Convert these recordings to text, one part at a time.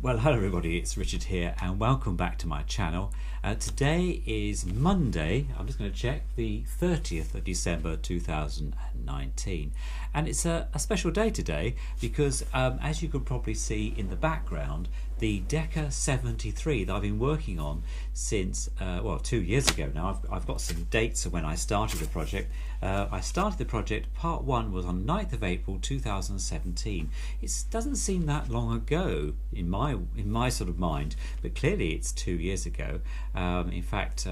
Well, hello everybody, it's Richard here and welcome back to my channel. Today is Monday, I'm just going to check, the 30th of December 2019, and it's a special day today because as you can probably see in the background, the Decca 73 that I've been working on since, 2 years ago now. I've got some dates of when I started the project. I started the project, part 1 was on 9th of April 2017. It doesn't seem that long ago in my sort of mind, but clearly it's 2 years ago. In fact,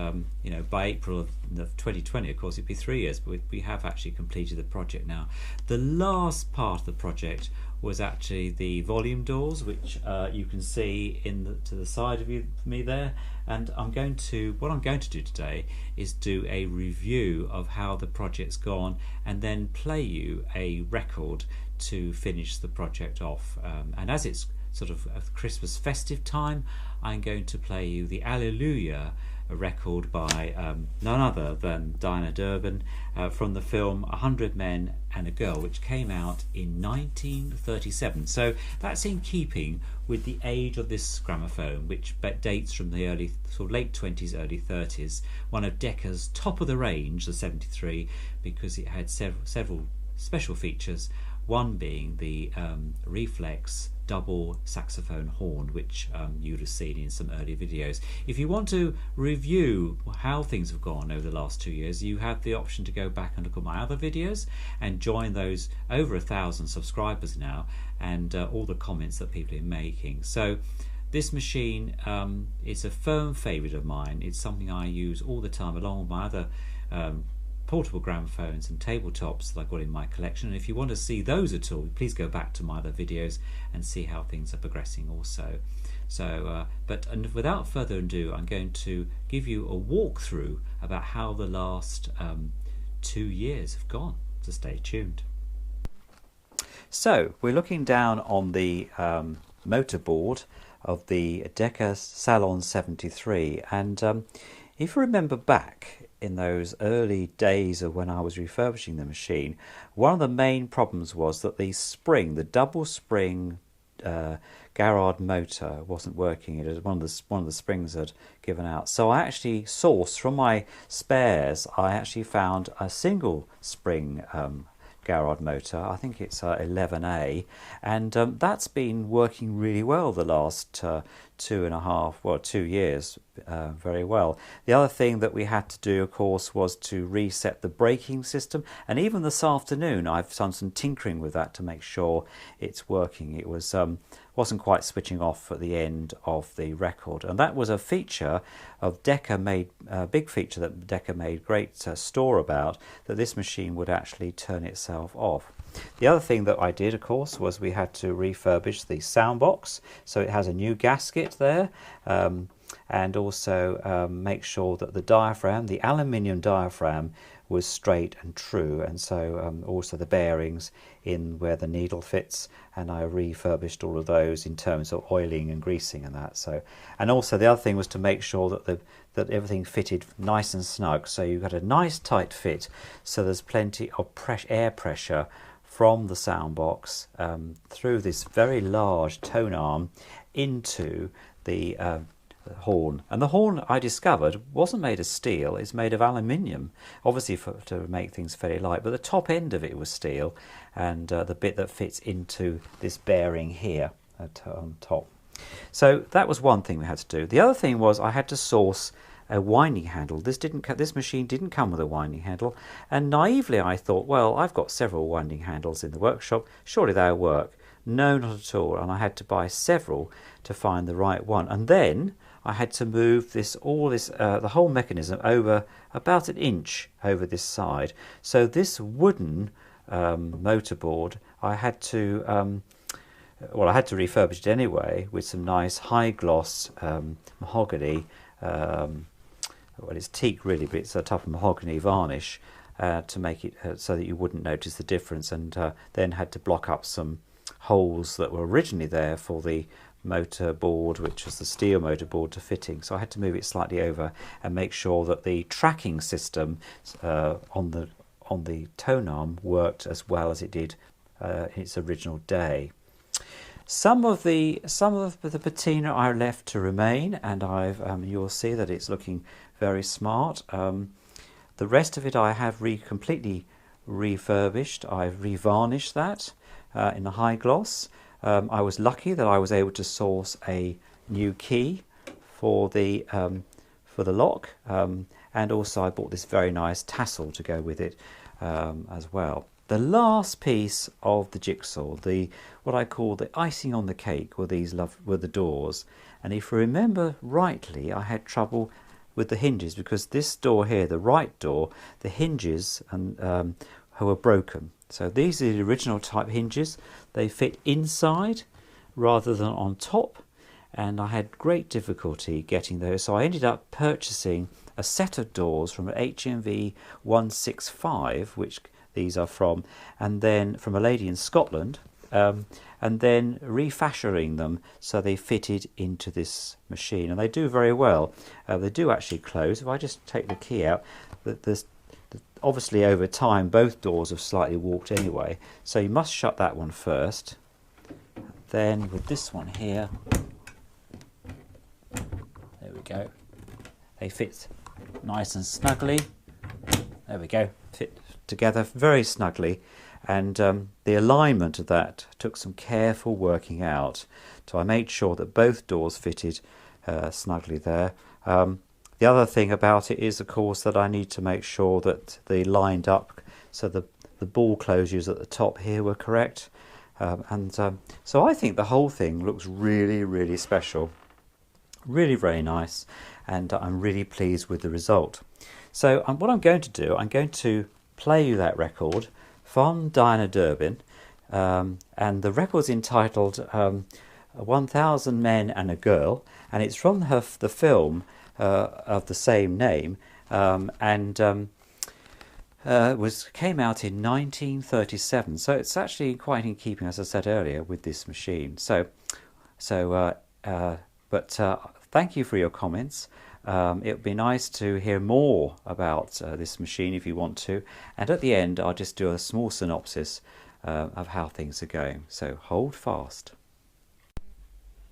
by April of 2020, of course, it'd be 3 years, but we have actually completed the project now. The last part of the project was actually the volume doors, which you can see to the side of me there. And what I'm going to do today is do a review of how the project's gone, and then play you a record to finish the project off. And as it's sort of a Christmas festive time, I'm going to play you the Alleluia, a record by none other than Deanna Durbin from the film 100 Men and a Girl, which came out in 1937. So that's in keeping with the age of this gramophone, which dates from the late 20s, early 30s. One of Decca's top of the range, the 73, because it had several special features. One being the reflex double saxophone horn, which you'd have seen in some early videos. If you want to review how things have gone over the last 2 years, you have the option to go back and look at my other videos and join those over 1,000 subscribers now, and all the comments that people are making. So this machine is a firm favourite of mine. It's something I use all the time along with my other portable gramophones and tabletops that I've got in my collection. And if you want to see those at all, please go back to my other videos and see how things are progressing also. And without further ado, I'm going to give you a walkthrough about how the last 2 years have gone, so stay tuned. So we're looking down on the motor board of the Decca Salon 73, and if you remember back in those early days of when I was refurbishing the machine, one of the main problems was that the double spring Garrard motor wasn't working. It was one of the springs had given out. So I actually sourced from my spares. I actually found a single spring Garrard motor. I think it's 11A, and that's been working really well the last 2 years, very well. The other thing that we had to do, of course, was to reset the braking system, and even this afternoon I've done some tinkering with that to make sure it's working. It wasn't quite switching off at the end of the record, and that was a feature of Decca made, a big feature that Decca made great store about, that this machine would actually turn itself off. The other thing that I did, of course, was we had to refurbish the sound box, so it has a new gasket there, and also make sure that the diaphragm, the aluminium diaphragm, was straight and true, and so also the bearings in where the needle fits, and I refurbished all of those in terms of oiling and greasing and that. So, and also the other thing was to make sure that everything fitted nice and snug, so you got a nice tight fit, so there's plenty of air pressure from the sound box through this very large tone arm into the horn. And the horn, I discovered, wasn't made of steel, it's made of aluminium, obviously to make things fairly light, but the top end of it was steel, and the bit that fits into this bearing here on top. So that was one thing we had to do. The other thing was I had to source a winding handle. This machine didn't come with a winding handle, and naively I thought, well, I've got several winding handles in the workshop, surely they'll work. No, not at all, and I had to buy several to find the right one. And then I had to move the whole mechanism over about an inch over this side. So this wooden motorboard, I had to refurbish it anyway with some nice high gloss mahogany. Well, it's teak really, but it's a type of mahogany varnish to make it so that you wouldn't notice the difference, and then had to block up some holes that were originally there for the motor board, which was the steel motor board, to fitting. So I had to move it slightly over and make sure that the tracking system on the tone arm worked as well as it did in its original day. Some of the patina I left to remain, and you'll see that it's looking very smart. The rest of it I have completely refurbished. I've revarnished that in a high gloss. I was lucky that I was able to source a new key for the lock, and also I bought this very nice tassel to go with it as well. The last piece of the jigsaw, what I call the icing on the cake, were the doors. And if you remember rightly, I had trouble with the hinges because this door here, the right door, the hinges were broken. So these are the original type hinges. They fit inside rather than on top, and I had great difficulty getting those. So I ended up purchasing a set of doors from HMV 165, which these are from, and then from a lady in Scotland, and then refashioning them so they fitted into this machine, and they do very well. They do actually close. If I just take the key out, obviously over time both doors have slightly warped anyway, so you must shut that one first. Then with this one here, there we go, they fit nice and snugly. There we go, fit together very snugly, and the alignment of that took some careful working out, so I made sure that both doors fitted snugly there. The other thing about it is, of course, that I need to make sure that they lined up so the ball closures at the top here were correct, so I think the whole thing looks really, really special, really very nice, and I'm really pleased with the result. So what I'm going to do, I'm going to play you that record from Deanna Durbin, and the record's entitled 1000 Men and a Girl, and it's from the film of the same name, and came out in 1937, so it's actually quite in keeping, as I said earlier, with this machine. But thank you for your comments. It would be nice to hear more about this machine if you want to, and at the end I'll just do a small synopsis of how things are going, so hold fast.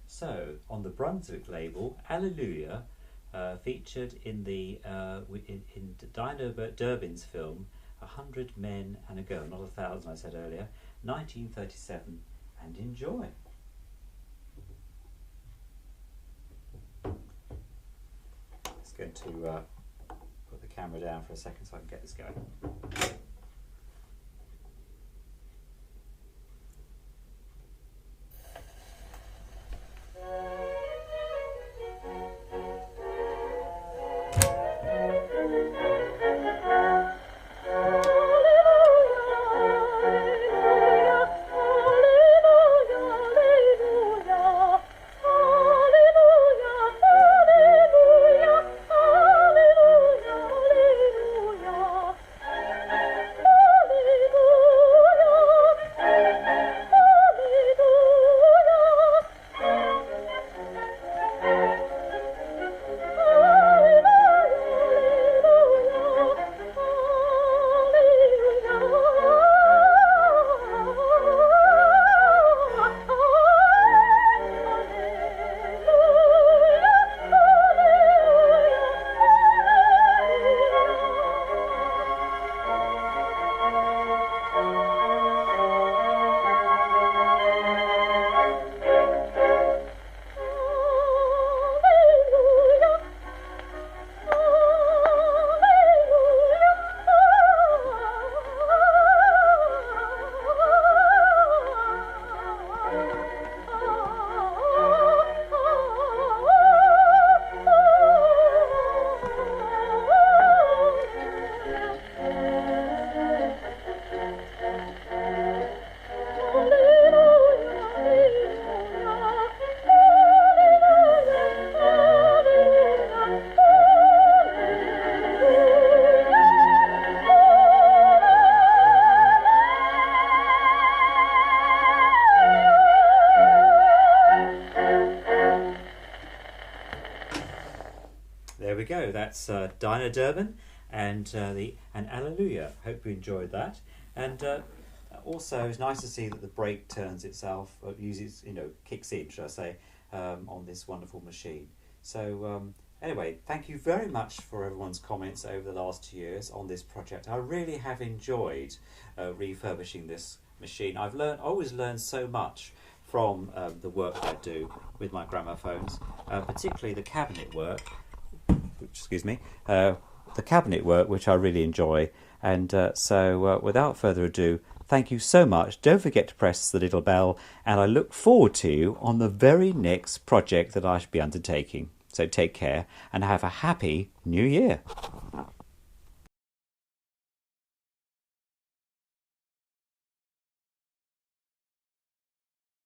So on the Brunswick label, Alleluia featured in in Deanna Durbin's film 100 Men and a Girl, not 1000 I said earlier, 1937, and enjoy. Going to put the camera down for a second so I can get this going. we go. That's Deanna Durbin and Alleluia. Hope you enjoyed that. And Also, it's nice to see that the brake turns itself, uses, kicks in, should I say, on this wonderful machine. So anyway, thank you very much for everyone's comments over the last 2 years on this project. I really have enjoyed refurbishing this machine. I've always learned so much from the work I do with my gramophones, particularly the cabinet work. Excuse me, the cabinet work, which I really enjoy. And so, without further ado, thank you so much. Don't forget to press the little bell, and I look forward to you on the very next project that I should be undertaking. So take care and have a happy new year.